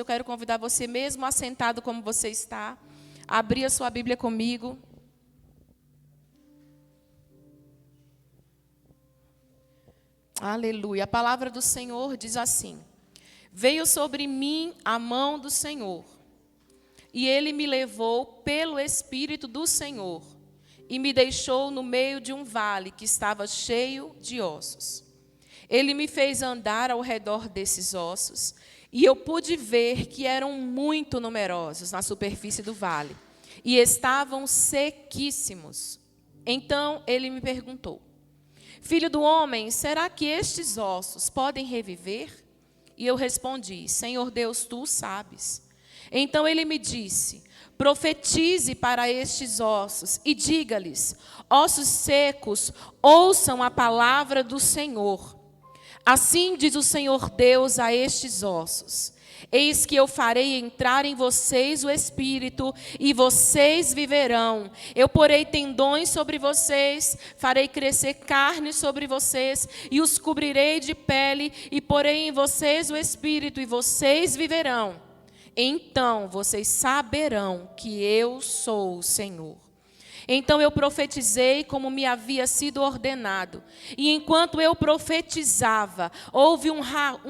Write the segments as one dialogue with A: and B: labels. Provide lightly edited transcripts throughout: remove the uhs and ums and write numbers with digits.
A: eu quero convidar você, mesmo assentado como você está, a abrir a sua Bíblia comigo. Aleluia. A palavra do Senhor diz assim: veio sobre mim a mão do Senhor, e Ele me levou pelo Espírito do Senhor, e me deixou no meio de um vale que estava cheio de ossos. Ele me fez andar ao redor desses ossos, e eu pude ver que eram muito numerosos na superfície do vale, e estavam sequíssimos. Então ele me perguntou: filho do homem, será que estes ossos podem reviver? E eu respondi: Senhor Deus, tu sabes. Então ele me disse: profetize para estes ossos e diga-lhes: ossos secos, ouçam a palavra do Senhor. Assim diz o Senhor Deus a estes ossos: eis que eu farei entrar em vocês o Espírito, e vocês viverão. Eu porei tendões sobre vocês, farei crescer carne sobre vocês, e os cobrirei de pele, e porei em vocês o Espírito, e vocês viverão. Então vocês saberão que eu sou o Senhor. Então eu profetizei como me havia sido ordenado. E enquanto eu profetizava, houve um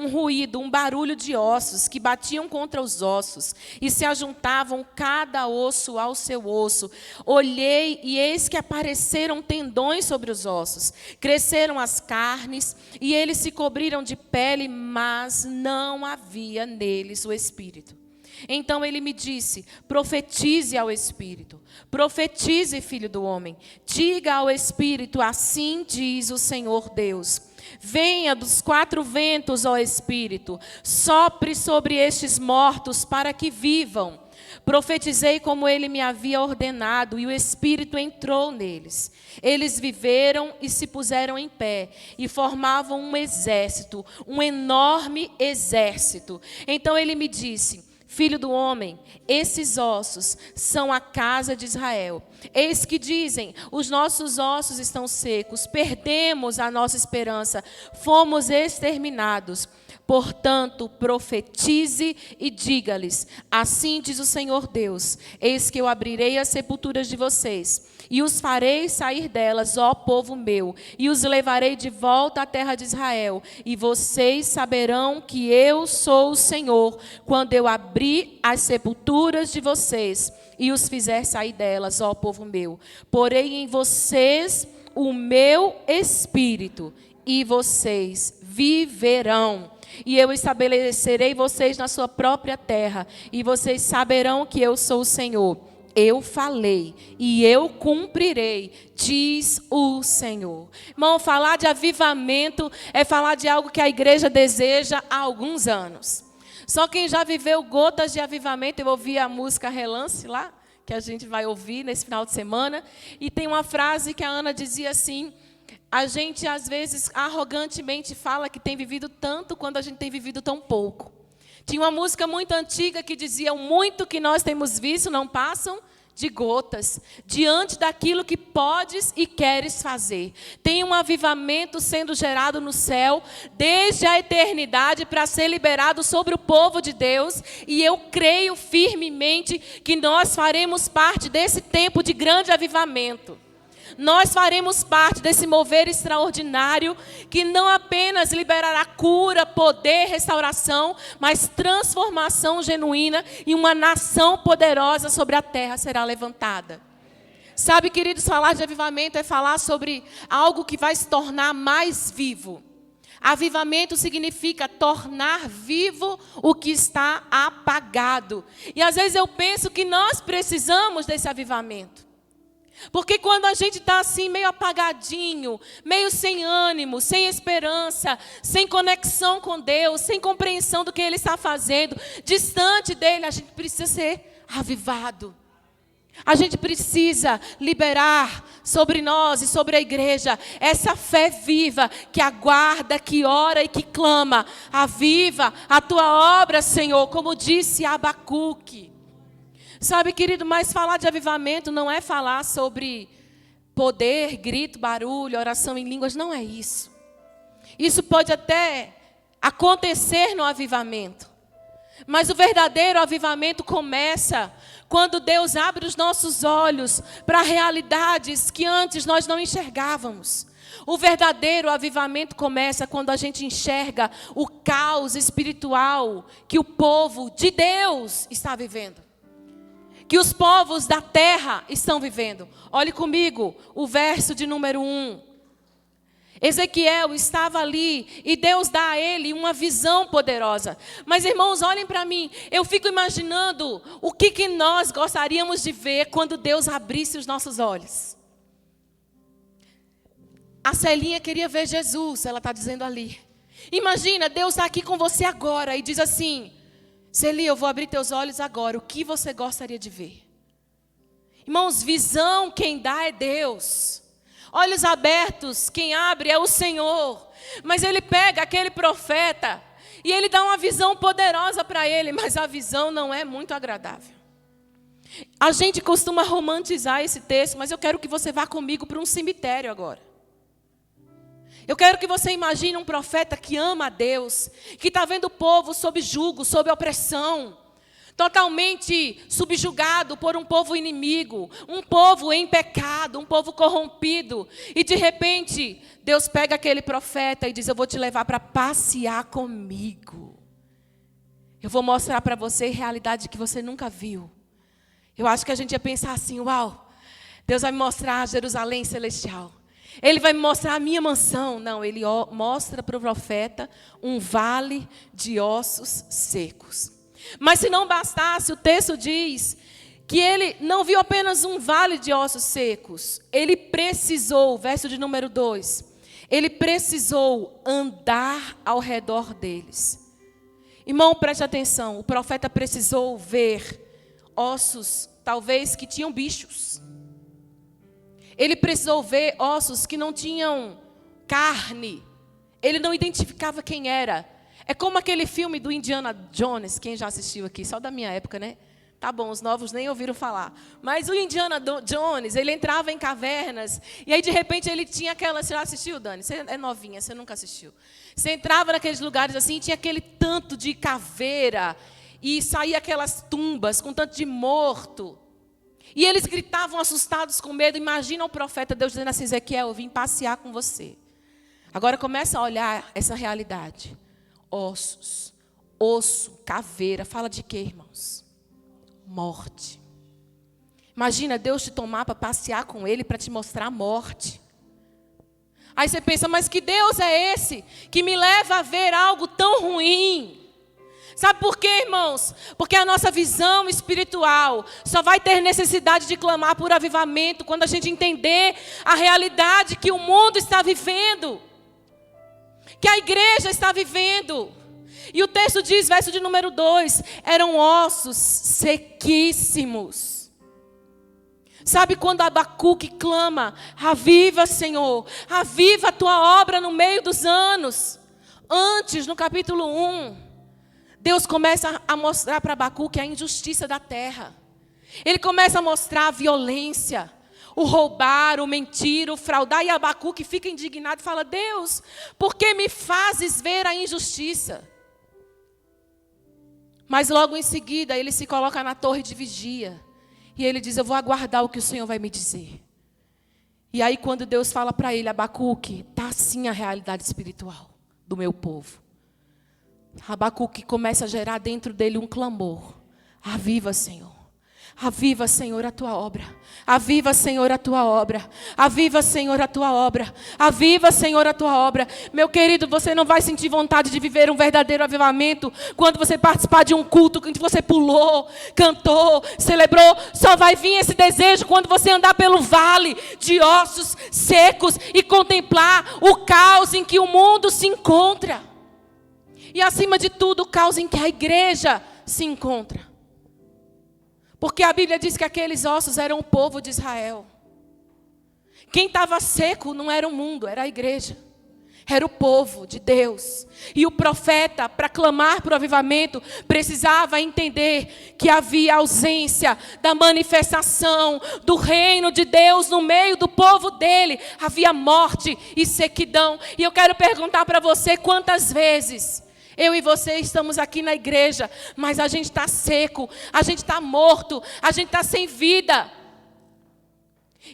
A: ruído, um barulho de ossos que batiam contra os ossos e se ajuntavam cada osso ao seu osso. Olhei e eis que apareceram tendões sobre os ossos. Cresceram as carnes e eles se cobriram de pele, mas não havia neles o Espírito. Então ele me disse: profetize ao Espírito, profetize, filho do homem, diga ao Espírito, assim diz o Senhor Deus: venha dos quatro ventos, ó Espírito, sopre sobre estes mortos para que vivam. Profetizei como ele me havia ordenado, e o Espírito entrou neles. Eles viveram e se puseram em pé, e formavam um exército, um enorme exército. Então ele me disse: filho do homem, esses ossos são a casa de Israel. Eis que dizem: os nossos ossos estão secos, perdemos a nossa esperança, fomos exterminados. Portanto, profetize e diga-lhes: assim diz o Senhor Deus: eis que eu abrirei as sepulturas de vocês, e os farei sair delas, ó povo meu, e os levarei de volta à terra de Israel. E vocês saberão que eu sou o Senhor, quando eu abrir as sepulturas de vocês, e os fizer sair delas, ó povo meu. Porei em vocês o meu Espírito, e vocês viverão. E eu estabelecerei vocês na sua própria terra, e vocês saberão que eu sou o Senhor. Eu falei e eu cumprirei, diz o Senhor. Irmão, falar de avivamento é falar de algo que a igreja deseja há alguns anos. Só quem já viveu gotas de avivamento, eu ouvi a música Relance lá, que a gente vai ouvir nesse final de semana, e tem uma frase que a Ana dizia assim: a gente às vezes arrogantemente fala que tem vivido tanto quando a gente tem vivido tão pouco. Tinha uma música muito antiga que dizia: o muito que nós temos visto não passam de gotas, diante daquilo que podes e queres fazer. Tem um avivamento sendo gerado no céu, desde a eternidade, para ser liberado sobre o povo de Deus, e eu creio firmemente que nós faremos parte desse tempo de grande avivamento. Nós faremos parte desse mover extraordinário que não apenas liberará cura, poder, restauração, mas transformação genuína, e uma nação poderosa sobre a terra será levantada. Sabe, queridos, falar de avivamento é falar sobre algo que vai se tornar mais vivo. Avivamento significa tornar vivo o que está apagado. E às vezes eu penso que nós precisamos desse avivamento. Porque quando a gente está assim, meio apagadinho, meio sem ânimo, sem esperança, sem conexão com Deus, sem compreensão do que Ele está fazendo, distante dEle, a gente precisa ser avivado. A gente precisa liberar sobre nós e sobre a igreja essa fé viva que aguarda, que ora e que clama: aviva a tua obra, Senhor, como disse Abacuque. Sabe, querido, mas falar de avivamento não é falar sobre poder, grito, barulho, oração em línguas, não é isso. Isso pode até acontecer no avivamento. Mas o verdadeiro avivamento começa quando Deus abre os nossos olhos para realidades que antes nós não enxergávamos. O verdadeiro avivamento começa quando a gente enxerga o caos espiritual que o povo de Deus está vivendo. Que os povos da terra estão vivendo. Olhe comigo o verso de número 1. Ezequiel estava ali e Deus dá a ele uma visão poderosa. Mas, irmãos, olhem para mim. Eu fico imaginando o que nós gostaríamos de ver quando Deus abrisse os nossos olhos. A Celinha queria ver Jesus, ela está dizendo ali. Imagina, Deus está aqui com você agora e diz assim: Celia, eu vou abrir teus olhos agora. O que você gostaria de ver? Irmãos, visão quem dá é Deus. Olhos abertos, quem abre é o Senhor. Mas ele pega aquele profeta e ele dá uma visão poderosa para ele, mas a visão não é muito agradável. A gente costuma romantizar esse texto, mas eu quero que você vá comigo para um cemitério agora. Eu quero que você imagine um profeta que ama a Deus, que está vendo o povo sob jugo, sob opressão, totalmente subjugado por um povo inimigo, um povo em pecado, um povo corrompido. E de repente, Deus pega aquele profeta e diz: eu vou te levar para passear comigo. Eu vou mostrar para você realidade que você nunca viu. Eu acho que a gente ia pensar assim: uau, Deus vai me mostrar a Jerusalém celestial. Ele vai me mostrar a minha mansão. Não, ele mostra para o profeta um vale de ossos secos. Mas se não bastasse, o texto diz que ele não viu apenas um vale de ossos secos. Ele precisou, verso de número 2, ele precisou andar ao redor deles. Irmão, preste atenção, o profeta precisou ver ossos, talvez que tinham bichos. Ele precisou ver ossos que não tinham carne. Ele não identificava quem era. É como aquele filme do Indiana Jones, quem já assistiu aqui, só da minha época, né? Tá bom, os novos nem ouviram falar. Mas o Indiana Jones, ele entrava em cavernas, e aí de repente ele tinha aquela... Você já assistiu, Dani? Você é novinha, você nunca assistiu. Você entrava naqueles lugares assim, e tinha aquele tanto de caveira, e saía aquelas tumbas com tanto de morto. E eles gritavam assustados com medo. Imagina o profeta Deus dizendo assim: Ezequiel, eu vim passear com você. Agora começa a olhar essa realidade. Ossos, osso, caveira. Fala de quê, irmãos? Morte. Imagina Deus te tomar para passear com Ele, para te mostrar a morte. Aí você pensa: mas que Deus é esse que me leva a ver algo tão ruim? Sabe por quê, irmãos? Porque a nossa visão espiritual só vai ter necessidade de clamar por avivamento quando a gente entender a realidade que o mundo está vivendo, que a igreja está vivendo. E o texto diz, verso de número 2, eram ossos sequíssimos. Sabe quando Abacuque clama: aviva, Senhor, aviva a tua obra no meio dos anos. Antes, no capítulo 1, Deus começa a mostrar para Abacuque a injustiça da terra. Ele começa a mostrar a violência, o roubar, o mentir, o fraudar. E Abacuque fica indignado e fala: Deus, por que me fazes ver a injustiça? Mas logo em seguida ele se coloca na torre de vigia. E ele diz: eu vou aguardar o que o Senhor vai me dizer. E aí quando Deus fala para ele: Abacuque, está assim a realidade espiritual do meu povo. Abacuque começa a gerar dentro dele um clamor: aviva, Senhor. Aviva, Senhor, a tua obra. Aviva, Senhor, a tua obra. Aviva, Senhor, a tua obra. Aviva, Senhor, a tua obra. Meu querido, você não vai sentir vontade de viver um verdadeiro avivamento quando você participar de um culto que você pulou, cantou, celebrou. Só vai vir esse desejo quando você andar pelo vale de ossos secos e contemplar o caos em que o mundo se encontra. E acima de tudo, o caos em que a igreja se encontra. Porque a Bíblia diz que aqueles ossos eram o povo de Israel. Quem estava seco não era o mundo, era a igreja. Era o povo de Deus. E o profeta, para clamar para o avivamento, precisava entender que havia ausência da manifestação do reino de Deus no meio do povo dele. Havia morte e sequidão. E eu quero perguntar para você: quantas vezes Eu e você estamos aqui na igreja, mas a gente está seco, a gente está morto, a gente está sem vida.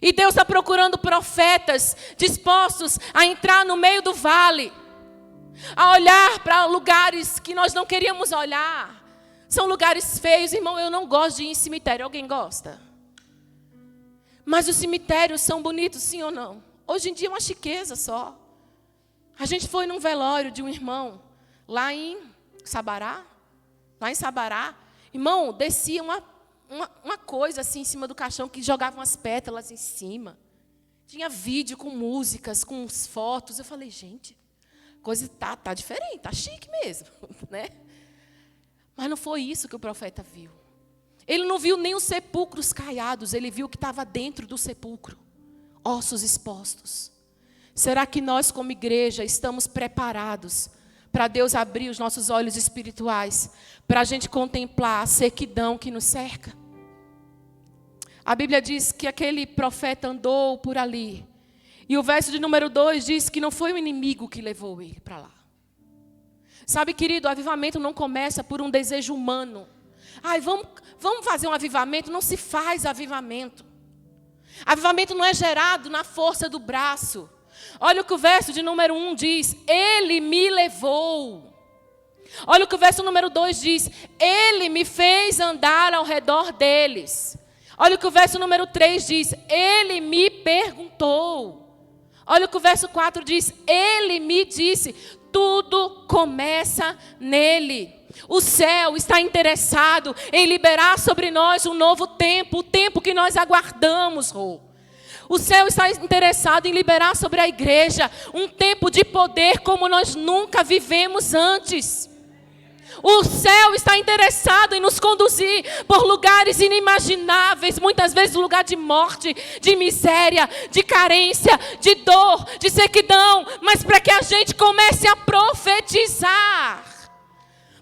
A: E Deus está procurando profetas dispostos a entrar no meio do vale, a olhar para lugares que nós não queríamos olhar. São lugares feios, irmão. Eu não gosto de ir em cemitério. Alguém gosta? Mas os cemitérios são bonitos, sim ou não? Hoje em dia é uma chiqueza só. A gente foi num velório de um irmão lá em Sabará. Lá em Sabará. Irmão, descia uma coisa assim em cima do caixão que jogava umas pétalas em cima. Tinha vídeo com músicas, com fotos. Eu falei, gente, a coisa tá diferente, tá chique mesmo, né? Mas não foi isso que o profeta viu. Ele não viu nem os sepulcros caiados, ele viu o que estava dentro do sepulcro. Ossos expostos. Será que nós, como igreja, estamos preparados para Deus abrir os nossos olhos espirituais, para a gente contemplar a sequidão que nos cerca? A Bíblia diz que aquele profeta andou por ali. E o verso de número 2 diz que não foi o inimigo que levou ele para lá. Sabe, querido, o avivamento não começa por um desejo humano. Ai, vamos fazer um avivamento? Não se faz avivamento. Avivamento não é gerado na força do braço. Olha o que o verso de número 1 diz. Ele me levou. Olha o que o verso número 2 diz. Ele me fez andar ao redor deles. Olha o que o verso número 3 diz. Ele me perguntou. Olha o que o verso 4 diz. Ele me disse. Tudo começa nele. O céu está interessado em liberar sobre nós um novo tempo. O tempo que nós aguardamos, Rô. O céu está interessado em liberar sobre a igreja um tempo de poder como nós nunca vivemos antes. O céu está interessado em nos conduzir por lugares inimagináveis, muitas vezes lugar de morte, de miséria, de carência, de dor, de sequidão, mas para que a gente comece a profetizar.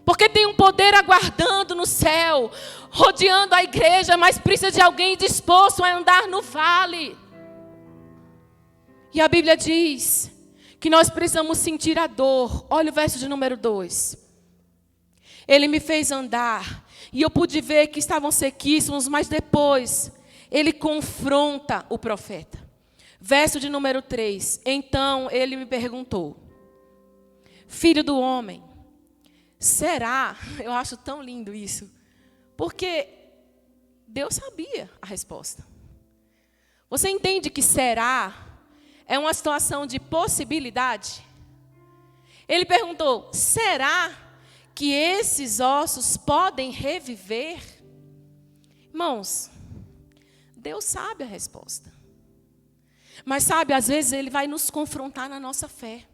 A: Porque tem um poder aguardando no céu, rodeando a igreja, mas precisa de alguém disposto a andar no vale. E a Bíblia diz que nós precisamos sentir a dor. Olha o verso de número 2. Ele me fez andar, e eu pude ver que estavam sequíssimos, mas depois ele confronta o profeta. Verso de número 3. Então ele me perguntou, filho do homem, será? Eu acho tão lindo isso, porque Deus sabia a resposta. Você entende que será é uma situação de possibilidade? Ele perguntou, será que esses ossos podem reviver? Irmãos, Deus sabe a resposta. Mas sabe, às vezes Ele vai nos confrontar na nossa fé.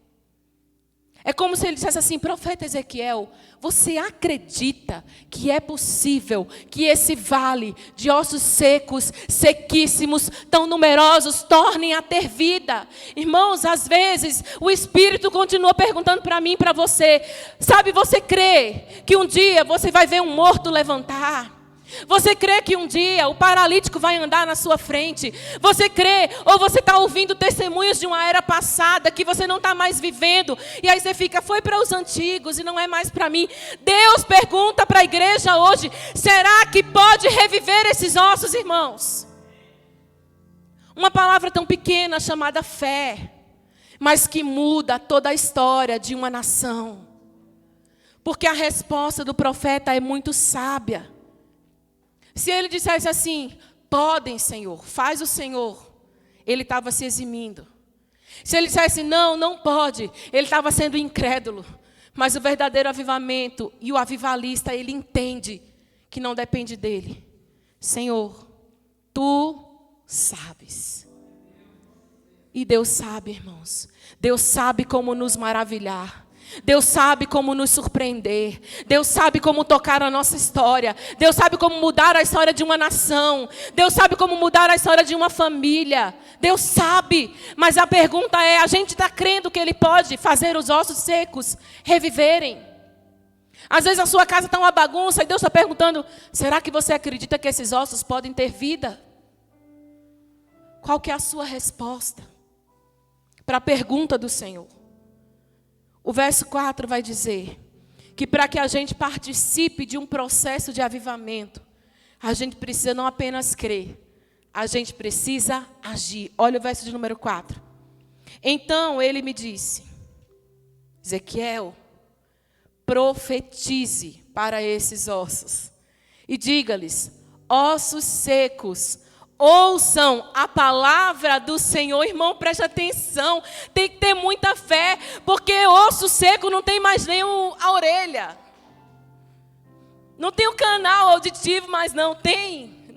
A: É como se Ele dissesse assim, profeta Ezequiel, você acredita que é possível que esse vale de ossos secos, sequíssimos, tão numerosos, tornem a ter vida? Irmãos, às vezes o Espírito continua perguntando para mim e para você, sabe, você crê que um dia você vai ver um morto levantar? Você crê que um dia o paralítico vai andar na sua frente? Você crê ou você está ouvindo testemunhos de uma era passada que você não está mais vivendo? E aí você fica, foi para os antigos e não é mais para mim. Deus pergunta para a igreja hoje, será que pode reviver esses ossos, irmãos? Uma palavra tão pequena chamada fé, mas que muda toda a história de uma nação. Porque a resposta do profeta é muito sábia. Se ele dissesse assim, podem, Senhor, faz o Senhor, ele estava se eximindo. Se ele dissesse, não pode, ele estava sendo incrédulo. Mas o verdadeiro avivamento e o avivalista, ele entende que não depende dele. Senhor, tu sabes. E Deus sabe, irmãos. Deus sabe como nos maravilhar. Deus sabe como nos surpreender. Deus sabe como tocar a nossa história. Deus sabe como mudar a história de uma nação. Deus sabe como mudar a história de uma família. Deus sabe. Mas a pergunta é, a gente está crendo que Ele pode fazer os ossos secos reviverem? Às vezes a sua casa está uma bagunça e Deus está perguntando, será que você acredita que esses ossos podem ter vida? Qual que é a sua resposta para a pergunta do Senhor? O verso 4 vai dizer que para que a gente participe de um processo de avivamento, a gente precisa não apenas crer, a gente precisa agir. Olha o verso de número 4. Então ele me disse: Ezequiel, profetize para esses ossos e diga-lhes: ossos secos, ouçam a palavra do Senhor. Irmão, preste atenção, tem que ter muita fé, porque osso seco não tem mais nem a orelha. Não tem o canal auditivo, mas não tem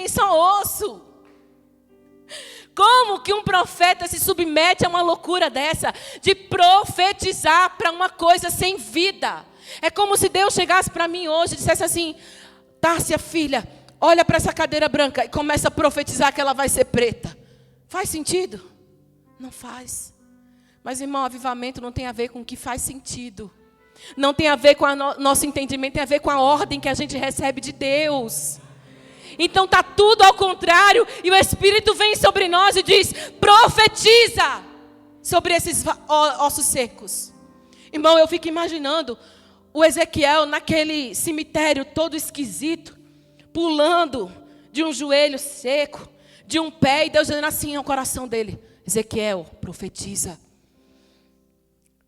A: só osso. Como que um profeta se submete a uma loucura dessa, de profetizar para uma coisa sem vida? É como se Deus chegasse para mim hoje e dissesse assim: Tárcia, filha, olha para essa cadeira branca e começa a profetizar que ela vai ser preta. Faz sentido? Não faz. Mas, irmão, avivamento não tem a ver com o que faz sentido. Não tem a ver com o nosso entendimento, tem a ver com a ordem que a gente recebe de Deus. Então está tudo ao contrário, e o Espírito vem sobre nós e diz: profetiza sobre esses ossos secos. Irmão, eu fico imaginando o Ezequiel naquele cemitério todo esquisito, pulando de um joelho seco, de um pé, e Deus dizendo assim ao coração dele: Ezequiel, profetiza.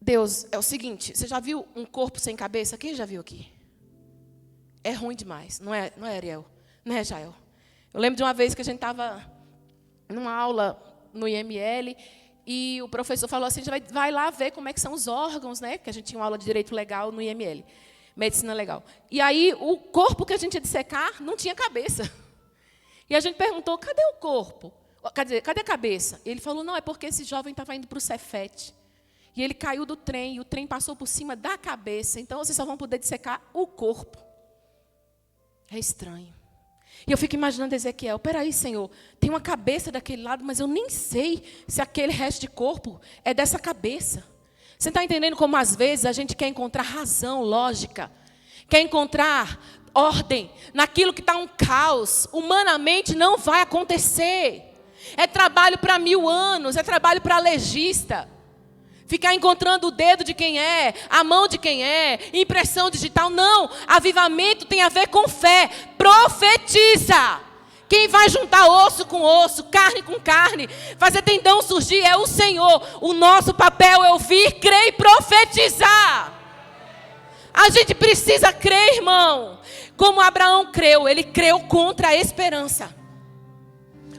A: Deus, é o seguinte, você já viu um corpo sem cabeça? Quem já viu aqui? É ruim demais, não é Ariel? Não é, Jael? Eu lembro de uma vez que a gente estava numa aula no IML e o professor falou assim: vai lá ver como é que são os órgãos, né? Porque a gente tinha uma aula de direito legal no IML, medicina legal. E aí o corpo que a gente ia dissecar não tinha cabeça. E a gente perguntou: cadê o corpo? Cadê a cabeça? E ele falou: não, é porque esse jovem estava indo para o Cefete. E ele caiu do trem e o trem passou por cima da cabeça. Então vocês só vão poder dissecar o corpo. É estranho. E eu fico imaginando Ezequiel: peraí, Senhor, tem uma cabeça daquele lado, mas eu nem sei se aquele resto de corpo é dessa cabeça. Você está entendendo como às vezes a gente quer encontrar razão, lógica, quer encontrar ordem naquilo que está um caos. Humanamente não vai acontecer. É trabalho para 1000 anos, é trabalho para legista. Ficar encontrando o dedo de quem é, a mão de quem é, impressão digital. Não, avivamento tem a ver com fé. Profetiza. Quem vai juntar osso com osso, carne com carne, fazer tendão surgir é o Senhor. O nosso papel é ouvir, crer e profetizar. A gente precisa crer, irmão. Como Abraão creu, ele creu contra a esperança.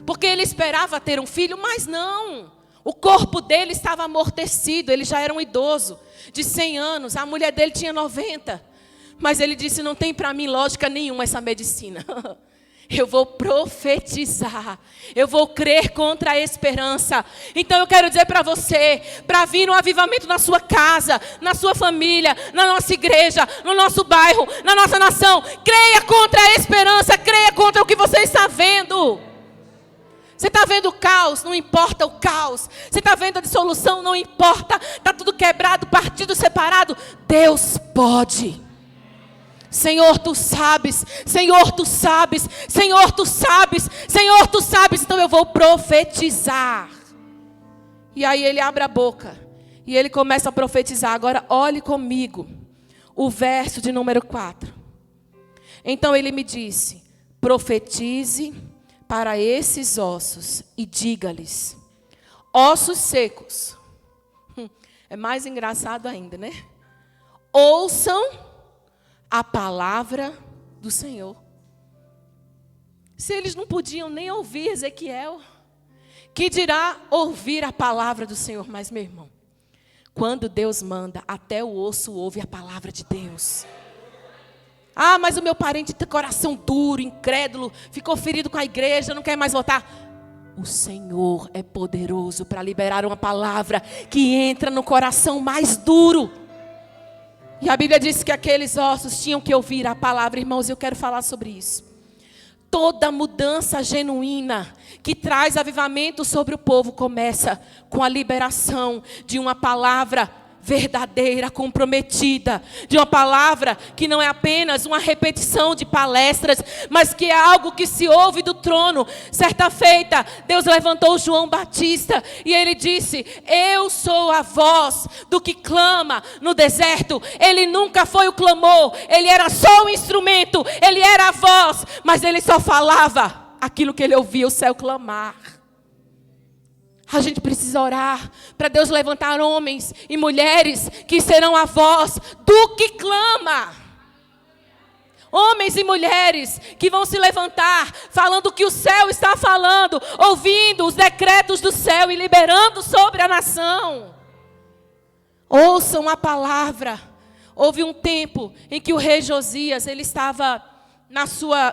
A: Porque ele esperava ter um filho, mas não. O corpo dele estava amortecido, ele já era um idoso, de 100 anos, a mulher dele tinha 90. Mas ele disse: não tem para mim lógica nenhuma essa medicina. Eu vou profetizar, eu vou crer contra a esperança. Então eu quero dizer para você, para vir um avivamento na sua casa, na sua família, na nossa igreja, no nosso bairro, na nossa nação, creia contra a esperança, creia contra o que você está vendo. Você está vendo o caos? Não importa o caos. Você está vendo a dissolução? Não importa. Está tudo quebrado, partido separado. Deus pode. Senhor, Tu sabes. Senhor, Tu sabes. Senhor, Tu sabes. Senhor, Tu sabes. Então eu vou profetizar. E aí ele abre a boca. E ele começa a profetizar. Agora olhe comigo. O verso de número 4. Então ele me disse: profetize para esses ossos e diga-lhes: ossos secos. É mais engraçado ainda, né? Ouçam a palavra do Senhor. Se eles não podiam nem ouvir Ezequiel, que dirá ouvir a palavra do Senhor? Mas, meu irmão, quando Deus manda, até o osso ouve a palavra de Deus. Ah, mas o meu parente tem coração duro, incrédulo, ficou ferido com a igreja, não quer mais voltar. O Senhor é poderoso para liberar uma palavra que entra no coração mais duro. E a Bíblia diz que aqueles ossos tinham que ouvir a palavra. Irmãos, eu quero falar sobre isso. Toda mudança genuína que traz avivamento sobre o povo começa com a liberação de uma palavra verdadeira, comprometida, de uma palavra que não é apenas uma repetição de palestras, mas que é algo que se ouve do trono. Certa feita, Deus levantou João Batista e ele disse: eu sou a voz do que clama no deserto. Ele nunca foi o clamor, ele era só o instrumento, ele era a voz, mas ele só falava aquilo que ele ouvia o céu clamar. A gente precisa orar para Deus levantar homens e mulheres que serão a voz do que clama. Homens e mulheres que vão se levantar falando o que o céu está falando, ouvindo os decretos do céu e liberando sobre a nação. Ouçam a palavra. Houve um tempo em que o rei Josias, ele estava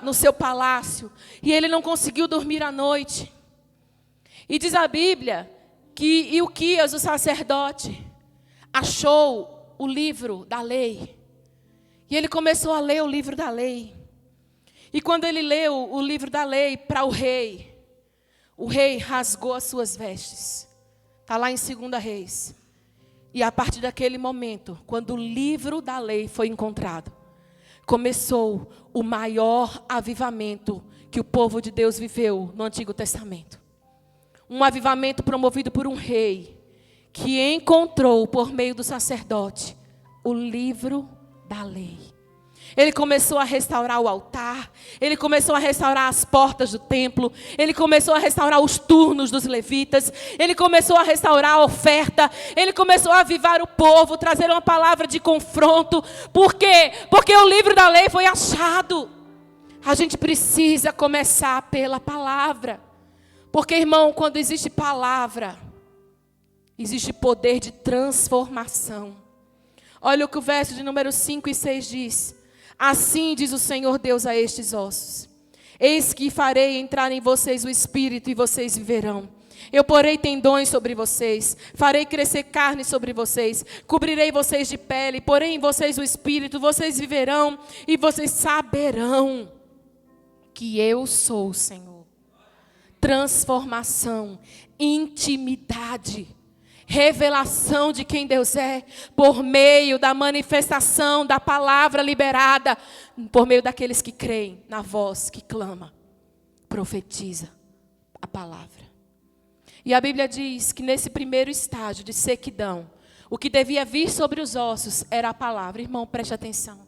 A: no seu palácio e ele não conseguiu dormir à noite. E diz a Bíblia que Ilquias, o sacerdote, achou o livro da lei. E ele começou a ler o livro da lei. E quando ele leu o livro da lei para o rei rasgou as suas vestes. Está lá em 2 Reis. E a partir daquele momento, quando o livro da lei foi encontrado, começou o maior avivamento que o povo de Deus viveu no Antigo Testamento. Um avivamento promovido por um rei que encontrou, por meio do sacerdote, o livro da lei. Ele começou a restaurar o altar, ele começou a restaurar as portas do templo, ele começou a restaurar os turnos dos levitas, ele começou a restaurar a oferta, ele começou a avivar o povo, trazer uma palavra de confronto. Por quê? Porque o livro da lei foi achado. A gente precisa começar pela palavra. Porque, irmão, quando existe palavra, existe poder de transformação. Olha o que o verso de número 5 e 6 diz. Assim diz o Senhor Deus a estes ossos: eis que farei entrar em vocês o espírito e vocês viverão. Eu porei tendões sobre vocês, farei crescer carne sobre vocês, cobrirei vocês de pele, porei em vocês o espírito, vocês viverão e vocês saberão que eu sou o Senhor. Transformação, intimidade, revelação de quem Deus é, por meio da manifestação da palavra liberada, por meio daqueles que creem na voz que clama, profetiza a palavra. E a Bíblia diz que nesse primeiro estágio de sequidão, o que devia vir sobre os ossos era a palavra. Irmão, preste atenção.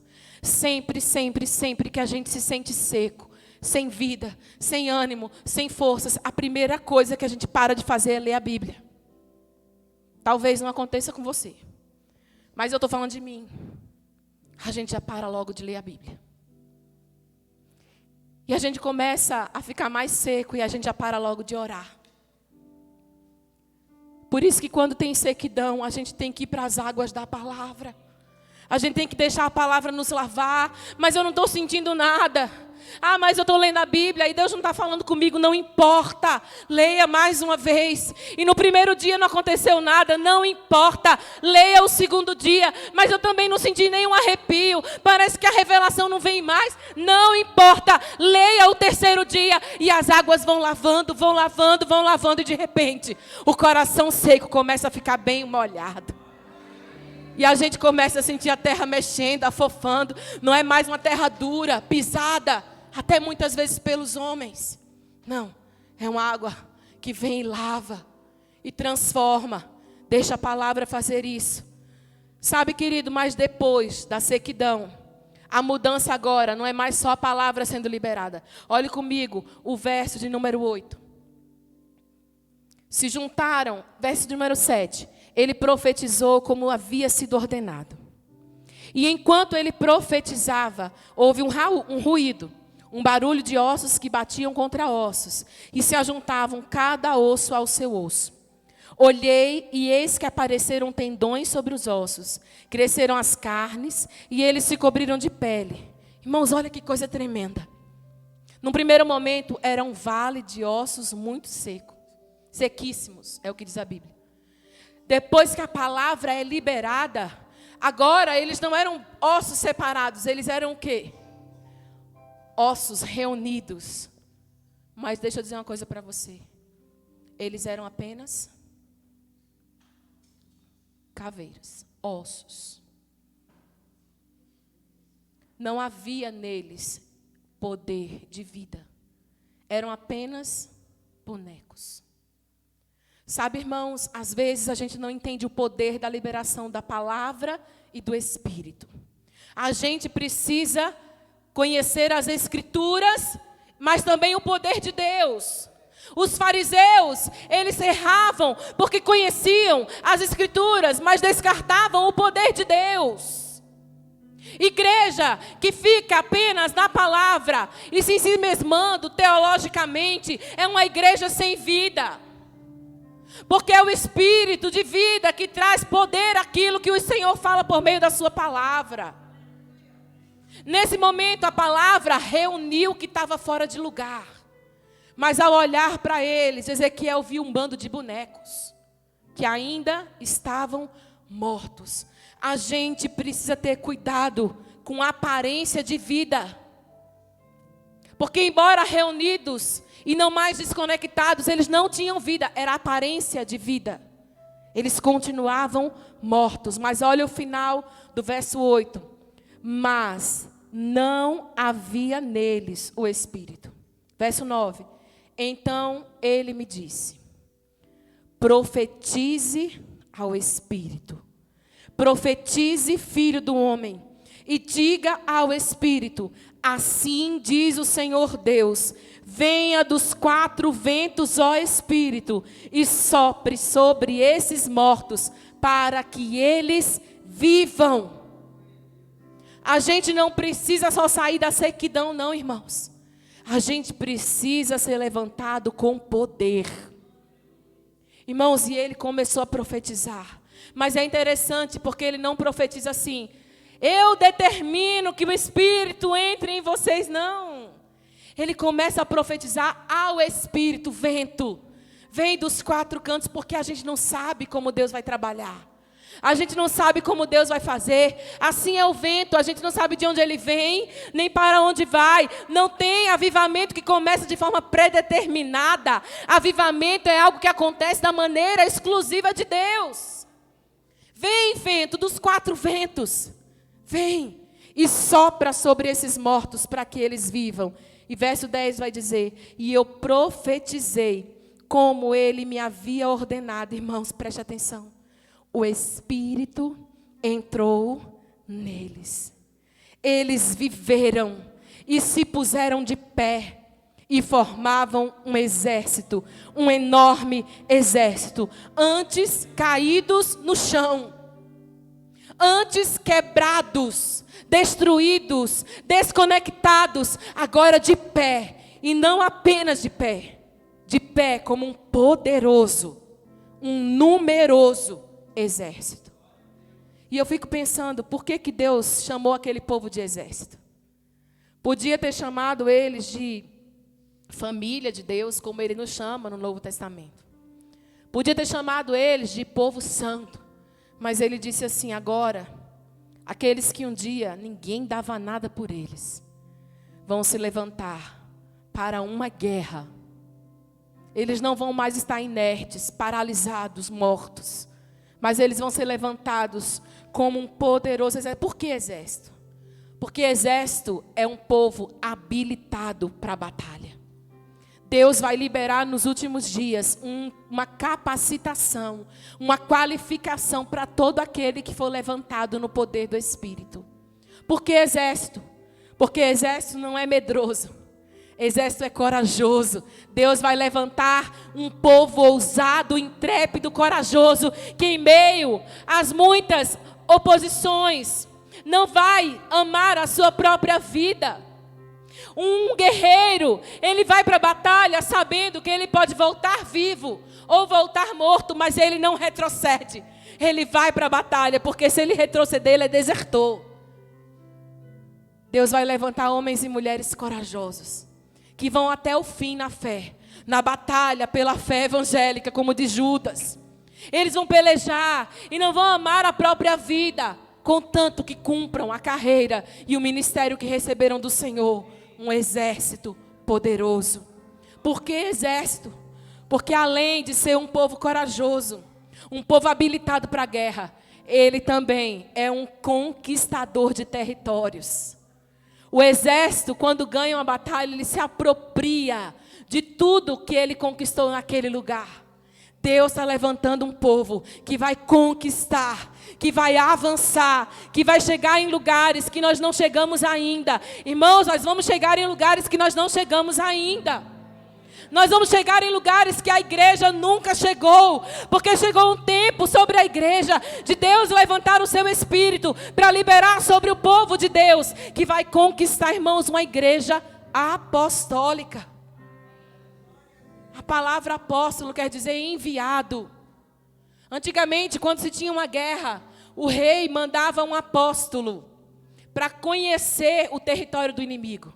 A: Sempre, sempre, sempre que a gente se sente seco, sem vida, sem ânimo, sem forças, a primeira coisa que a gente para de fazer é ler a Bíblia. Talvez não aconteça com você, mas eu estou falando de mim. A gente já para logo de ler a Bíblia. E a gente começa a ficar mais seco e a gente já para logo de orar. Por isso que quando tem sequidão, a gente tem que ir para as águas da palavra. A gente tem que deixar a palavra nos lavar. Mas eu não estou sentindo nada. Ah, mas eu estou lendo a Bíblia e Deus não está falando comigo. Não importa, leia mais uma vez. E no primeiro dia não aconteceu nada, não importa. Leia o segundo dia, mas eu também não senti nenhum arrepio. Parece que a revelação não vem mais. Não importa, leia o terceiro dia e as águas vão lavando, vão lavando, vão lavando. E de repente, o coração seco começa a ficar bem molhado. E a gente começa a sentir a terra mexendo, afofando. Não é mais uma terra dura, pisada, até muitas vezes pelos homens. Não, é uma água que vem e lava e transforma. Deixa a palavra fazer isso. Sabe, querido, mas depois da sequidão, a mudança agora não é mais só a palavra sendo liberada. Olhe comigo o verso de número 8. Se juntaram, verso de número 7. Ele profetizou como havia sido ordenado. E enquanto ele profetizava, houve um ruído, um barulho de ossos que batiam contra ossos, e se ajuntavam cada osso ao seu osso. Olhei, e eis que apareceram tendões sobre os ossos, cresceram as carnes, e eles se cobriram de pele. Irmãos, olha que coisa tremenda. Num primeiro momento, era um vale de ossos muito seco, sequíssimos, é o que diz a Bíblia. Depois que a palavra é liberada, agora eles não eram ossos separados, eles eram o quê? Ossos reunidos. Mas deixa eu dizer uma coisa para você. Eles eram apenas caveiras. ossos. Não havia neles poder de vida. Eram apenas bonecos. Sabe, irmãos, às vezes a gente não entende o poder da liberação da palavra e do Espírito. A gente precisa conhecer as Escrituras, mas também o poder de Deus. Os fariseus, eles erravam porque conheciam as Escrituras, mas descartavam o poder de Deus. Igreja que fica apenas na palavra e se mesmando teologicamente, é uma igreja sem vida. Porque é o Espírito de vida que traz poder àquilo que o Senhor fala por meio da sua palavra. Nesse momento a palavra reuniu o que estava fora de lugar. Mas ao olhar para eles, Ezequiel viu um bando de bonecos que ainda estavam mortos. A gente precisa ter cuidado com a aparência de vida. Porque embora reunidos e não mais desconectados, eles não tinham vida, era aparência de vida. Eles continuavam mortos. Mas olha o final do verso 8. Mas não havia neles o Espírito. Verso 9. Então ele me disse: profetize ao Espírito. Profetize, filho do homem, e diga ao Espírito: assim diz o Senhor Deus, venha dos 4 ventos, ó Espírito, e sopre sobre esses mortos, para que eles vivam. A gente não precisa só sair da sequidão, não, irmãos. A gente precisa ser levantado com poder. Irmãos, e ele começou a profetizar. Mas é interessante porque ele não profetiza assim: eu determino que o Espírito entre em vocês, não. Ele começa a profetizar ao Espírito: vento, vem dos 4 cantos, porque a gente não sabe como Deus vai trabalhar. A gente não sabe como Deus vai fazer. Assim é o vento, a gente não sabe de onde ele vem, nem para onde vai. Não tem avivamento que começa de forma predeterminada. Avivamento é algo que acontece da maneira exclusiva de Deus. Vem, vento dos 4 ventos, vem e sopra sobre esses mortos para que eles vivam. E verso 10 vai dizer: e eu profetizei como ele me havia ordenado. Irmãos, preste atenção. O Espírito entrou neles. Eles viveram e se puseram de pé e formavam um exército, um enorme exército. Antes caídos no chão, antes quebrados, destruídos, desconectados, agora de pé. E não apenas de pé como um poderoso, um numeroso exército. E eu fico pensando, por que Deus chamou aquele povo de exército? Podia ter chamado eles de família de Deus, como ele nos chama no Novo Testamento. Podia ter chamado eles de povo santo. Mas ele disse assim: agora, aqueles que um dia ninguém dava nada por eles, vão se levantar para uma guerra. Eles não vão mais estar inertes, paralisados, mortos. Mas eles vão ser levantados como um poderoso exército. Por que exército? Porque exército é um povo habilitado para a batalha. Deus vai liberar nos últimos dias uma capacitação, uma qualificação para todo aquele que for levantado no poder do Espírito. Por que exército? Porque exército não é medroso. Exército é corajoso. Deus vai levantar um povo ousado, intrépido, corajoso, que em meio às muitas oposições não vai amar a sua própria vida. Um guerreiro, ele vai para a batalha sabendo que ele pode voltar vivo ou voltar morto, mas ele não retrocede. Ele vai para a batalha, porque se ele retroceder, ele é desertor. Deus vai levantar homens e mulheres corajosos, que vão até o fim na fé, na batalha pela fé evangélica, como de Judas. Eles vão pelejar e não vão amar a própria vida, contanto que cumpram a carreira e o ministério que receberam do Senhor. Um exército poderoso. Por que exército? Porque além de ser um povo corajoso, um povo habilitado para a guerra, ele também é um conquistador de territórios. O exército, quando ganha uma batalha, ele se apropria de tudo que ele conquistou naquele lugar. Deus está levantando um povo que vai conquistar, que vai avançar, que vai chegar em lugares que nós não chegamos ainda. Irmãos, nós vamos chegar em lugares que nós não chegamos ainda. Nós vamos chegar em lugares que a igreja nunca chegou, porque chegou um tempo sobre a igreja de Deus levantar o seu espírito para liberar sobre o povo de Deus, que vai conquistar, irmãos, uma igreja apostólica. A palavra apóstolo quer dizer enviado. Antigamente, quando se tinha uma guerra, o rei mandava um apóstolo para conhecer o território do inimigo.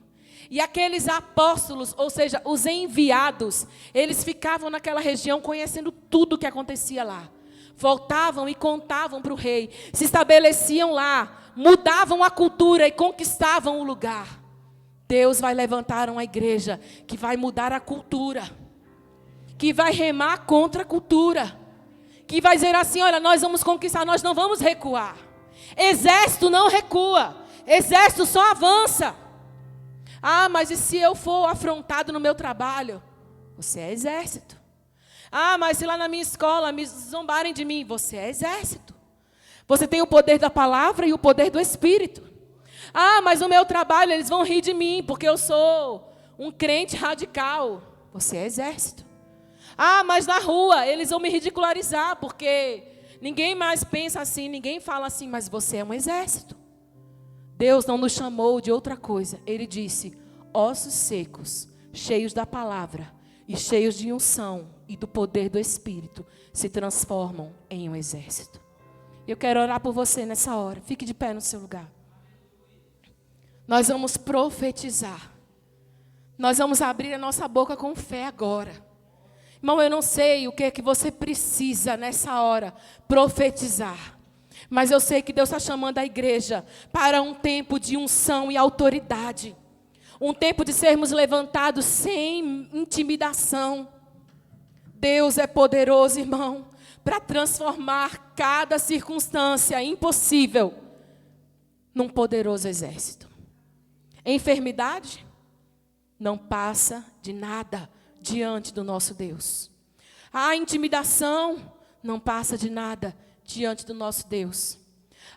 A: E aqueles apóstolos, ou seja, os enviados, eles ficavam naquela região conhecendo tudo o que acontecia lá. Voltavam e contavam para o rei, se estabeleciam lá, mudavam a cultura e conquistavam o lugar. Deus vai levantar uma igreja que vai mudar a cultura, que vai remar contra a cultura, que vai dizer assim, olha, nós vamos conquistar, nós não vamos recuar. Exército não recua, exército só avança. Ah, mas e se eu for afrontado no meu trabalho? Você é exército. Ah, mas se lá na minha escola me zombarem de mim? Você é exército. Você tem o poder da palavra e o poder do Espírito. Ah, mas no meu trabalho eles vão rir de mim porque eu sou um crente radical. Você é exército. Ah, mas na rua eles vão me ridicularizar porque ninguém mais pensa assim, ninguém fala assim, mas você é um exército. Deus não nos chamou de outra coisa. Ele disse, ossos secos, cheios da palavra e cheios de unção e do poder do Espírito, se transformam em um exército. Eu quero orar por você nessa hora. Fique de pé no seu lugar. Nós vamos profetizar. Nós vamos abrir a nossa boca com fé agora. Irmão, eu não sei o que é que você precisa nessa hora profetizar. Mas eu sei que Deus está chamando a igreja para um tempo de unção e autoridade. Um tempo de sermos levantados sem intimidação. Deus é poderoso, irmão, para transformar cada circunstância impossível num poderoso exército. Enfermidade não passa de nada diante do nosso Deus. A intimidação não passa de nada diante do nosso Deus.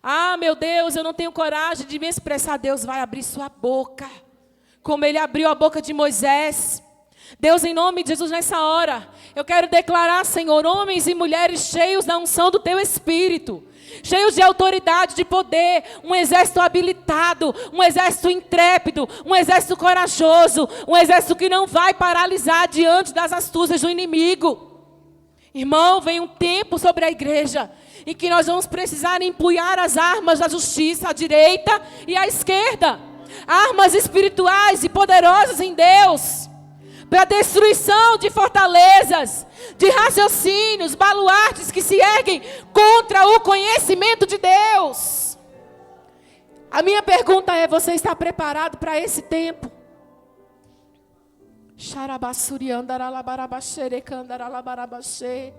A: Ah, meu Deus, eu não tenho coragem de me expressar. Deus vai abrir sua boca, como Ele abriu a boca de Moisés. Deus, em nome de Jesus, nessa hora, eu quero declarar, Senhor, homens e mulheres cheios da unção do Teu Espírito, cheios de autoridade, de poder, um exército habilitado, um exército intrépido, um exército corajoso, um exército que não vai paralisar diante das astúcias do inimigo. Irmão, vem um tempo sobre a igreja em que nós vamos precisar empunhar as armas da justiça à direita e à esquerda. Armas espirituais e poderosas em Deus, para destruição de fortalezas, de raciocínios, baluartes que se erguem contra o conhecimento de Deus. A minha pergunta é, você está preparado para esse tempo? Xarabassuri andaralabarabaxere candaralabarabaxê.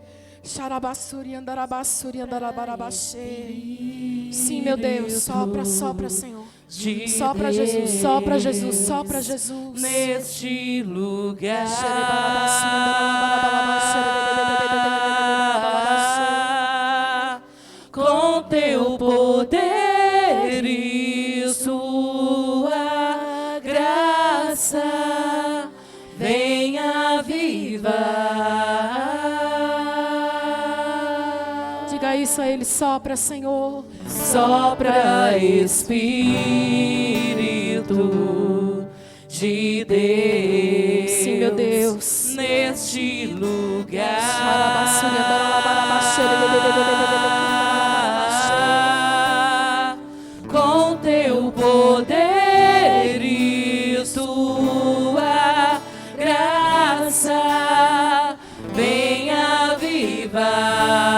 A: Xarabassuri andarabassuri andarabarabachê. Sim, meu Deus, sopra, sopra, Senhor. Sopra Jesus, sopra Jesus, sopra Jesus.
B: Neste lugar, com teu poder e sua graça, venha avivar.
A: Diga isso a Ele, sopra, Senhor.
B: Sopra, Espírito de Deus.
A: Sim, meu Deus.
B: Neste lugar, com teu poder e sua graça, venha avivar.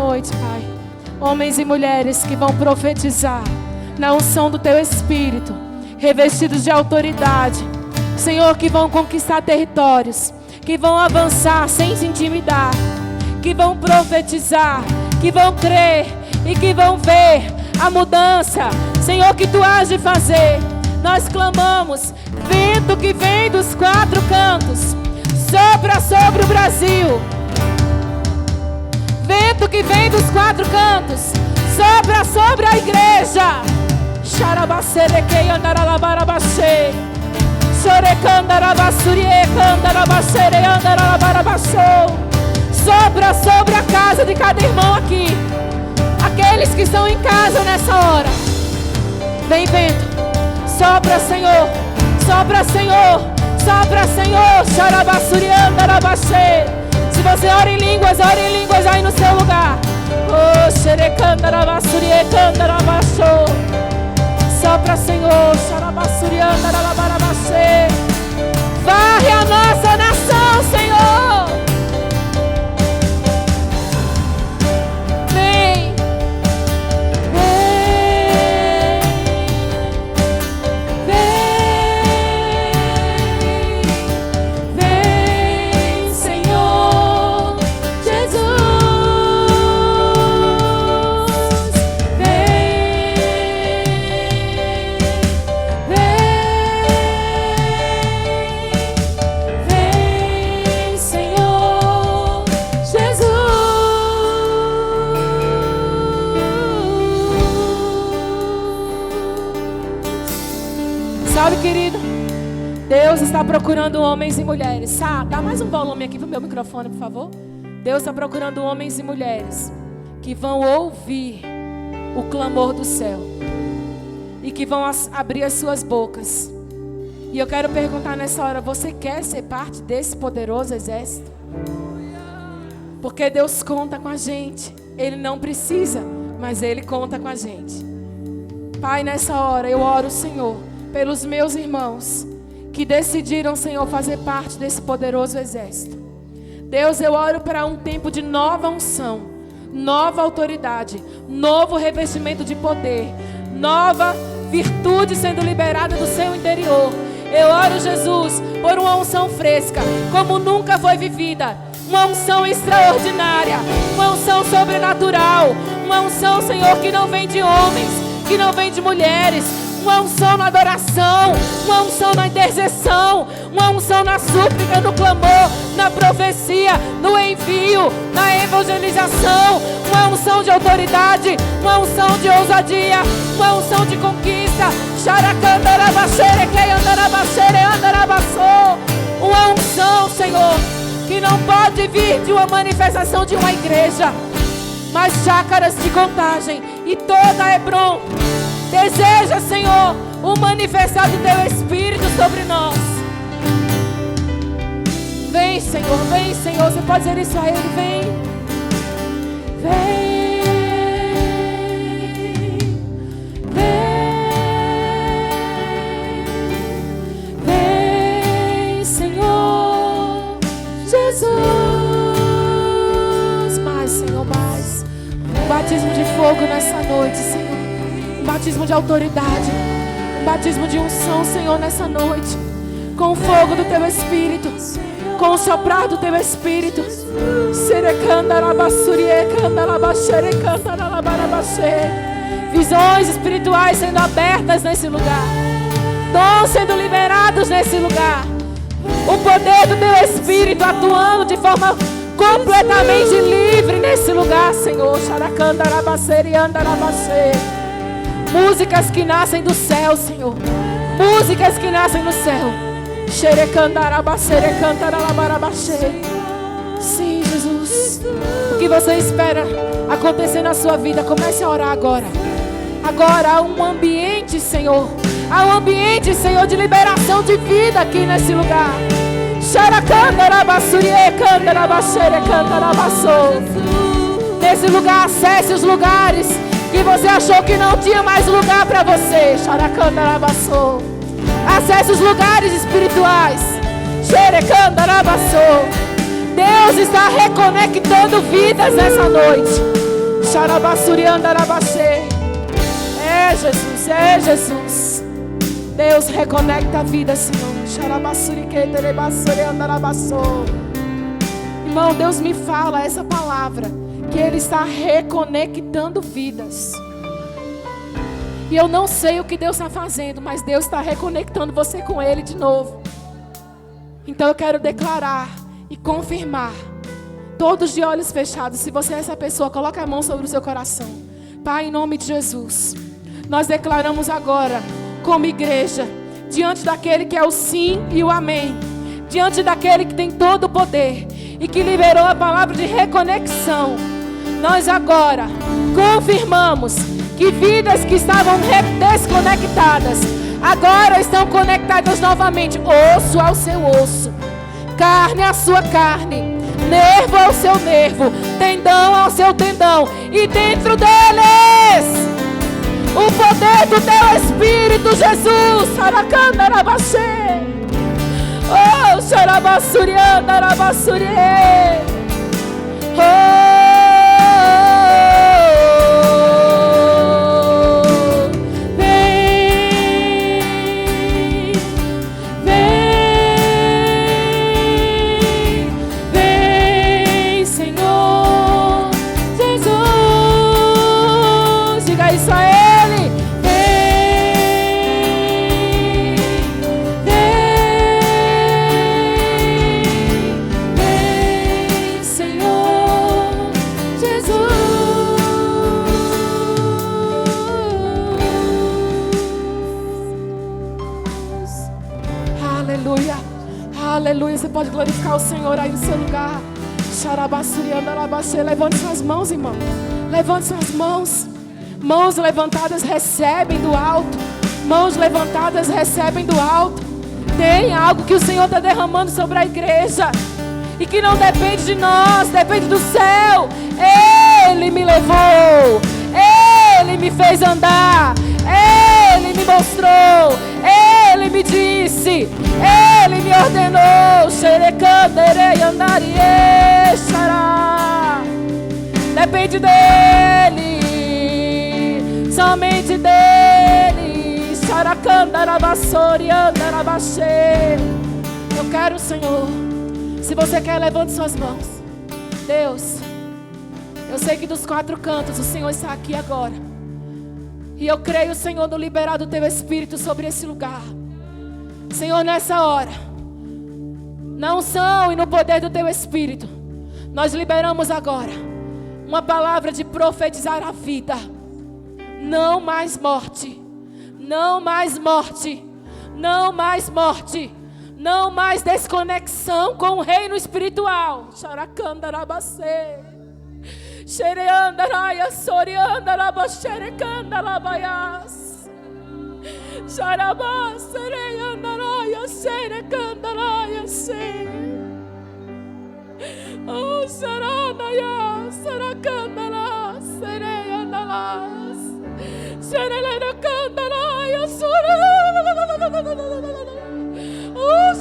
C: noite, Pai. Homens e mulheres que vão profetizar na unção do Teu Espírito, revestidos de autoridade. Senhor, que vão conquistar territórios, que vão avançar sem se intimidar, que vão profetizar, que vão crer e que vão ver a mudança, Senhor, que Tu has de fazer. Nós clamamos: vento que vem dos quatro cantos, sopra sobre o Brasil. Vento que vem dos quatro cantos, sopra sobre a igreja. Xarabacerequei andaralabarabachei, xorecandarabassuriê candarabachere andaralabarabachou. Sopra sobre a casa de cada irmão aqui, aqueles que estão em casa nessa hora. Vem vento, sopra, Senhor, sopra, Senhor, sopra, Senhor. Xarabassuriandarabachei. Se você ora em línguas aí no seu lugar. Oh, xerecandarabassuriê candarabachou. Sopra, Senhor, xarabassuriandarabachei. Varre a nossa nação, Senhor. Vem, vem, vem, vem, Senhor Jesus. Vem, vem, Senhor Jesus. Sabe, querido, Deus está procurando homens e mulheres. Dá mais um volume aqui pro meu microfone, por favor. Deus está procurando homens e mulheres que vão ouvir o clamor do céu e que vão abrir as suas bocas. E eu quero perguntar nessa hora: você quer ser parte desse poderoso exército? Porque Deus conta com a gente. Ele não precisa, mas Ele conta com a gente. Pai, nessa hora eu oro, Senhor, pelos meus irmãos que decidiram, Senhor, fazer parte desse poderoso exército. Deus, eu oro para um tempo de nova unção, nova autoridade, novo revestimento de poder, nova virtude sendo liberada do seu interior. Eu oro, Jesus, por uma unção fresca, como nunca foi vivida, uma unção extraordinária, uma unção sobrenatural, uma unção, Senhor, que não vem de homens, que não vem de mulheres, uma unção na adoração, uma unção na intercessão, uma unção na súplica, no clamor, na profecia, no envio, na evangelização, uma unção de autoridade, uma unção de ousadia, uma unção de conquista. Uma unção, Senhor, que não pode vir de uma manifestação de uma igreja, mas chácaras de Contagem e toda Hebron deseja, Senhor, o manifestar do Teu Espírito sobre nós. Vem, Senhor, vem, Senhor. Você pode dizer isso a Ele: vem, vem, vem, vem, Senhor Jesus. Mais, Senhor, mais. Um batismo de fogo nessa noite, Senhor. Um batismo de autoridade, um batismo de unção, Senhor, nessa noite, com o fogo do Teu Espírito, com o soprar do Teu Espírito. Visões espirituais sendo abertas nesse lugar, dons sendo liberados nesse lugar, o poder do Teu Espírito atuando de forma completamente livre nesse lugar, Senhor. Músicas que nascem do céu, Senhor. Músicas que nascem do céu. Sim, Jesus. O que você espera acontecer na sua vida? Comece a orar agora. Agora há um ambiente, Senhor. Há um ambiente, Senhor, de liberação de vida aqui nesse lugar. Nesse lugar, acesse os lugares que você achou que não tinha mais lugar para você. Acesse os lugares espirituais. Deus está reconectando vidas nessa noite. É Jesus, é Jesus. Deus, reconecta a vida, Senhor. Irmão, Deus me fala essa palavra, que Ele está reconectando vidas. E eu não sei o que Deus está fazendo, mas Deus está reconectando você com Ele de novo. Então eu quero declarar e confirmar, todos de olhos fechados. Se você é essa pessoa, coloque a mão sobre o seu coração. Pai, em nome de Jesus, nós declaramos agora, como igreja, diante daquele que é o sim e o amém, diante daquele que tem todo o poder e que liberou a palavra de reconexão, nós agora confirmamos que vidas que estavam desconectadas agora estão conectadas novamente. Osso ao seu osso, carne à sua carne, nervo ao seu nervo, tendão ao seu tendão, e dentro deles o poder do teu Espírito, Jesus. Saracandarabachê. Oh, xarabassuriandarabassurie. Aleluia, você pode glorificar o Senhor aí no seu lugar. Levante suas mãos, irmão. Levante suas mãos. Mãos levantadas recebem do alto. Mãos levantadas recebem do alto. Tem algo que o Senhor está derramando sobre a igreja, e que não depende de nós, depende do céu. Ele me levou, Ele me fez andar, Ele me mostrou, Ele me disse, Ele me ordenou. Depende dEle, somente dEle. Eu quero, Senhor, se você quer, levante suas mãos. Deus, eu sei que dos quatro cantos o Senhor está aqui agora, e eu creio, Senhor, no liberar do Teu Espírito sobre esse lugar. Senhor, nessa hora, na unção e no poder do Teu Espírito, nós liberamos agora uma palavra de profetizar a vida. Não mais morte, não mais morte, não mais morte, não mais desconexão com o reino espiritual. Xaracandarabacê. Xereandaraya, soriandarabasherecandalabaias. Xarabá, sereandaraya, serecandaraya, se. Oh, saranaya, saracandala, sereandalas. Serecandaraya, soriandaraya. Oh,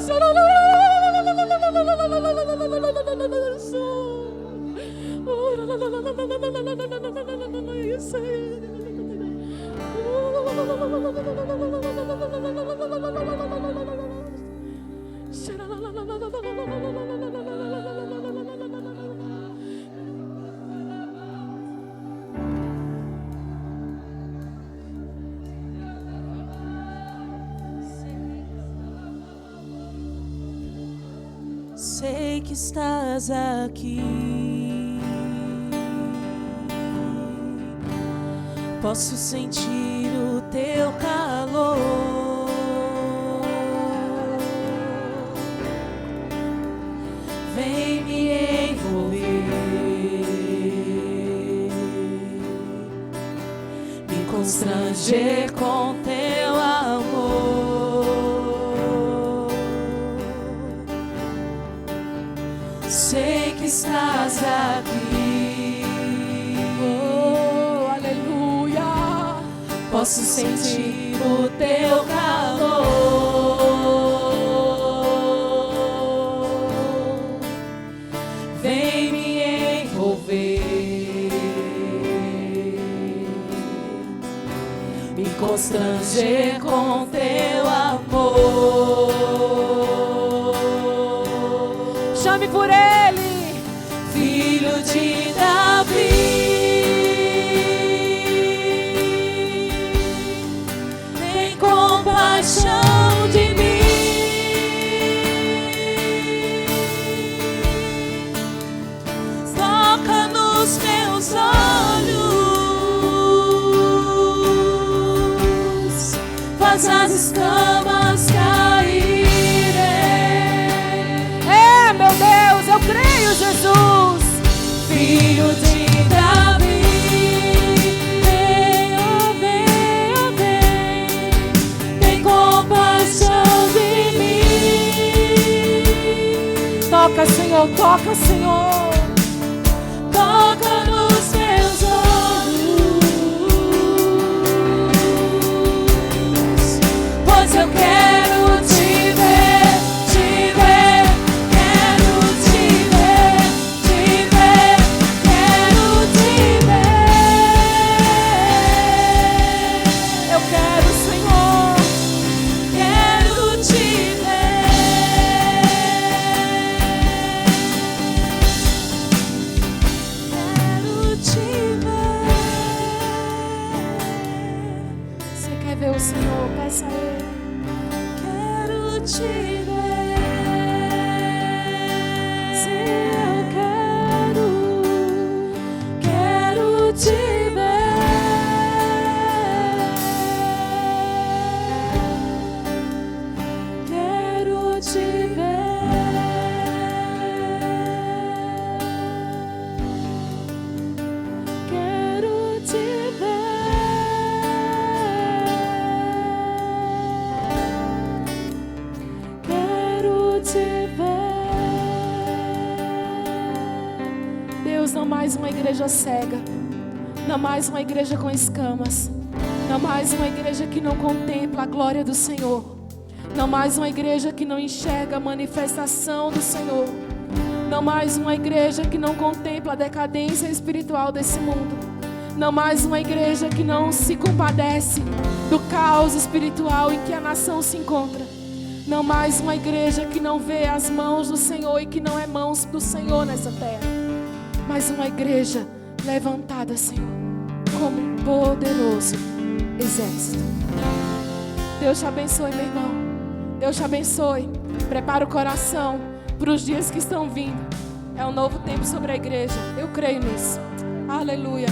B: sei que estás aqui, posso sentir o teu calor. Vem me envolver, me constranger com teu amor. Sei que estás aqui,
C: Oh, aleluia.
B: posso sentir o teu calor. Vem me envolver, me constranger com teu amor.
C: Chame por Ele,
B: Filho de Davi, tem compaixão de mim. Toca nos meus olhos, faz as escamas caírem.
C: é meu Deus, eu creio, Jesus.
B: Filho de Davi, vem, oh vem, oh vem, tem compaixão de mim.
C: Toca, Senhor, toca, Senhor.
B: Toca nos meus olhos, pois eu quero te ver, quero te ver, quero te ver.
C: Eu quero, Senhor.
B: Quero te ver, quero te ver,
C: Você quer ver o Senhor? Peça a Ele.
B: quero te ver.
C: Se eu
B: Quero te ver, quero te ver, quero te ver, quero te ver.
C: Deus, não mais uma igreja cega, não mais uma igreja com escamas, não mais uma igreja que não contempla a glória do Senhor, não mais uma igreja que não enxerga a manifestação do Senhor, não mais uma igreja que não contempla a decadência espiritual desse mundo, não mais uma igreja que não se compadece do caos espiritual em que a nação se encontra, não mais uma igreja que não vê as mãos do Senhor e que não é mãos do Senhor nessa terra, mas uma igreja levantada, Senhor, como um poderoso exército. Deus te abençoe, meu irmão. Deus te abençoe. Prepara o coração para os dias que estão vindo. É um novo tempo sobre a igreja. Eu creio nisso. Aleluia.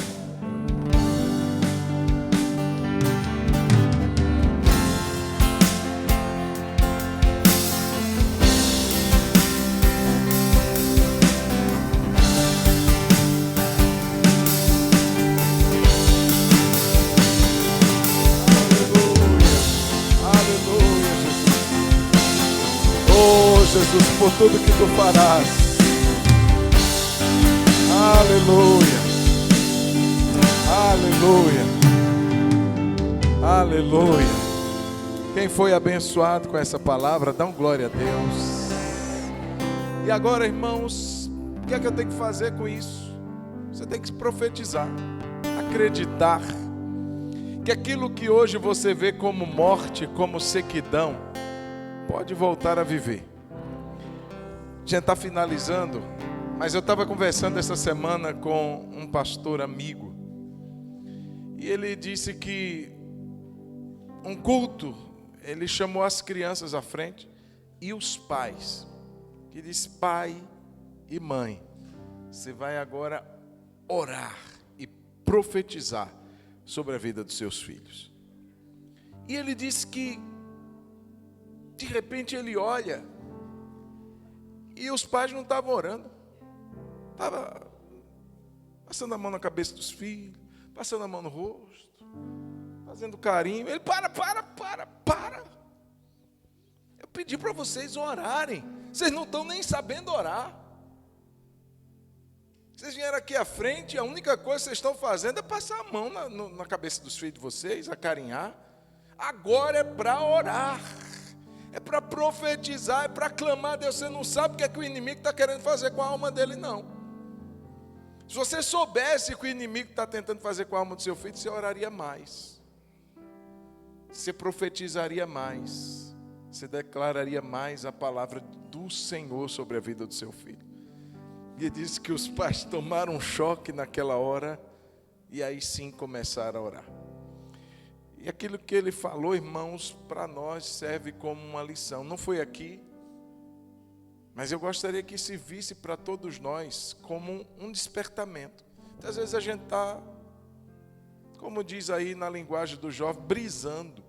D: Jesus, por tudo que tu farás. Aleluia. Aleluia. Aleluia. Quem foi abençoado com essa palavra, dá um glória a Deus. E agora, irmãos, o que é que eu tenho que fazer com isso? Você tem que profetizar, acreditar que aquilo que hoje você vê como morte, como sequidão, pode voltar a viver. A gente está finalizando, mas eu estava conversando essa semana com um pastor amigo, e ele disse que um culto, ele chamou as crianças à frente e os pais, que disse: pai e mãe, você vai agora orar e profetizar sobre a vida dos seus filhos. E ele disse que de repente ele olha e os pais não estavam orando, estavam passando a mão na cabeça dos filhos, passando a mão no rosto, fazendo carinho. Ele: para. Eu pedi para vocês orarem, vocês não estão nem sabendo orar. Vocês vieram aqui à frente e a única coisa que vocês estão fazendo é passar a mão na cabeça dos filhos de vocês, acarinhar. Agora é para orar, é para profetizar, é para clamar a Deus. Você não sabe o que é que o inimigo está querendo fazer com a alma dele, não. Se você soubesse o que o inimigo está tentando fazer com a alma do seu filho, você oraria mais. você profetizaria mais, você declararia mais a palavra do Senhor sobre a vida do seu filho. E ele disse que os pais tomaram um choque naquela hora, e aí sim começaram a orar. E aquilo que ele falou, irmãos, para nós serve como uma lição. Não foi aqui, mas eu gostaria que se visse para todos nós como um despertamento. Então, às vezes a gente está, como diz aí na linguagem do jovem, brisando.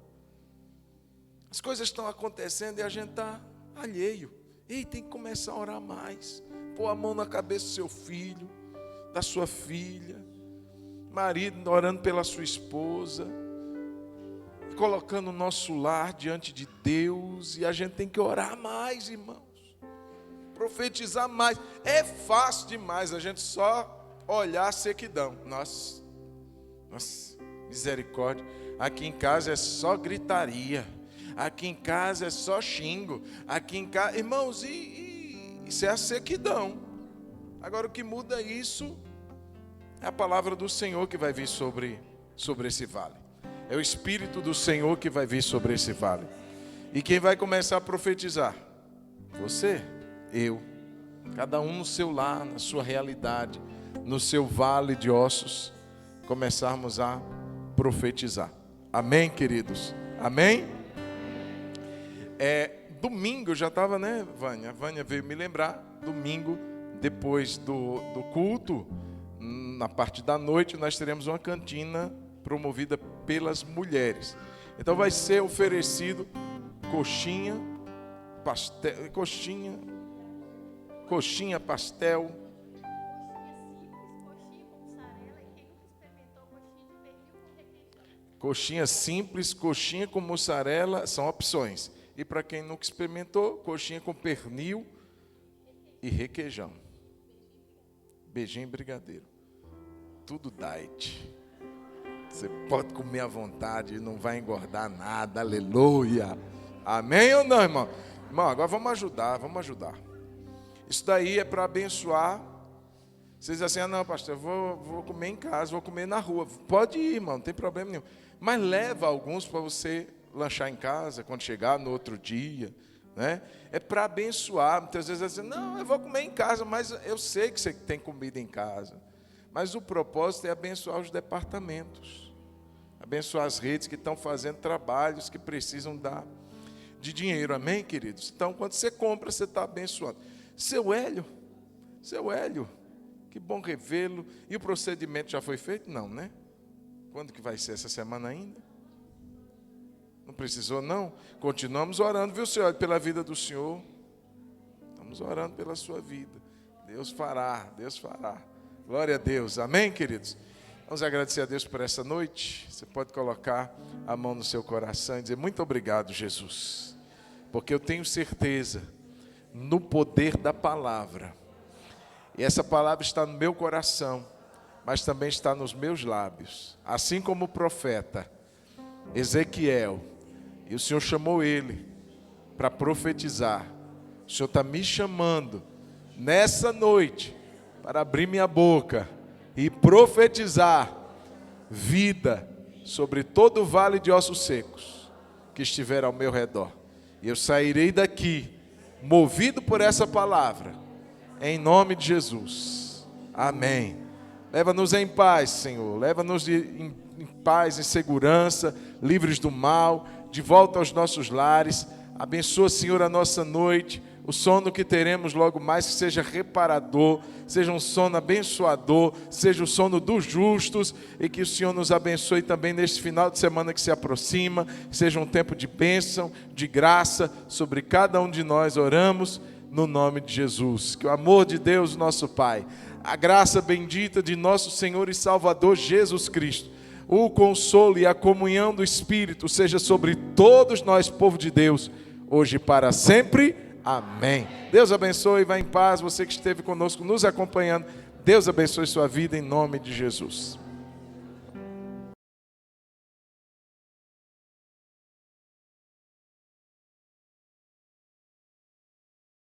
D: As coisas estão acontecendo e a gente está alheio. Ei, tem que começar a orar mais. Pôr a mão na cabeça do seu filho, da sua filha, marido orando pela sua esposa, colocando o nosso lar diante de Deus. E a gente tem que orar mais, irmãos, profetizar mais. É fácil demais a gente só olhar a sequidão. Nossa, misericórdia. Aqui em casa é só gritaria, aqui em casa é só xingo, aqui em casa, irmãos, isso é a sequidão. Agora o que muda isso é a palavra do Senhor que vai vir sobre esse vale. É o Espírito do Senhor que vai vir sobre esse vale. E quem vai começar a profetizar? Você, eu. Cada um no seu lar, na sua realidade, no seu vale de ossos, começarmos a profetizar. Amém, queridos? Amém? Domingo, eu já estava, né, Vânia? A Vânia veio me lembrar. Domingo, depois do culto, na parte da noite, nós teremos uma cantina promovida pelas mulheres. Então vai ser oferecido coxinha, pastel, coxinha simples, coxinha com mussarela, são opções. E para quem nunca experimentou, coxinha com pernil e requeijão. Beijinho e brigadeiro. Tudo diet. Você pode comer à vontade e não vai engordar nada. Aleluia. Amém ou não, irmão? Irmão, agora vamos ajudar. Isso daí é para abençoar. Vocês dizem assim, não, pastor, eu vou comer em casa, vou comer na rua. Pode ir, irmão, não tem problema nenhum. Mas leva alguns para você lanchar em casa, quando chegar no outro dia, né? É para abençoar. Muitas vezes assim, não, eu vou comer em casa, mas eu sei que você tem comida em casa. Mas o propósito é abençoar os departamentos, abençoar as redes que estão fazendo trabalhos que precisam de dinheiro, amém, queridos? Então, quando você compra, você está abençoando. Seu Hélio, que bom revê-lo. E o procedimento já foi feito? Não, né? Quando que vai ser? Essa semana ainda? Não precisou, não? Continuamos orando, viu, Senhor, pela vida do Senhor. Estamos orando pela sua vida. Deus fará. Glória a Deus. Amém, queridos? Vamos agradecer a Deus por essa noite. Você pode colocar a mão no seu coração e dizer, muito obrigado, Jesus. Porque eu tenho certeza no poder da palavra. E essa palavra está no meu coração, mas também está nos meus lábios. Assim como o profeta Ezequiel, e o Senhor chamou ele para profetizar. O Senhor está me chamando nessa noite para abrir minha boca e profetizar vida sobre todo o vale de ossos secos que estiver ao meu redor. E eu sairei daqui movido por essa palavra, em nome de Jesus. Amém. Leva-nos em paz, Senhor. Leva-nos em paz, em segurança, livres do mal, de volta aos nossos lares. Abençoa, Senhor, a nossa noite. O sono que teremos logo mais, que seja reparador, seja um sono abençoador, seja o sono dos justos, e que o Senhor nos abençoe também neste final de semana que se aproxima, que seja um tempo de bênção, de graça sobre cada um de nós. Oramos no nome de Jesus. Que o amor de Deus, nosso Pai, a graça bendita de nosso Senhor e Salvador Jesus Cristo, o consolo e a comunhão do Espírito seja sobre todos nós, povo de Deus, hoje e para sempre. Amém. Deus abençoe, vá em paz. Você que esteve conosco, nos acompanhando, Deus abençoe sua vida em nome de Jesus.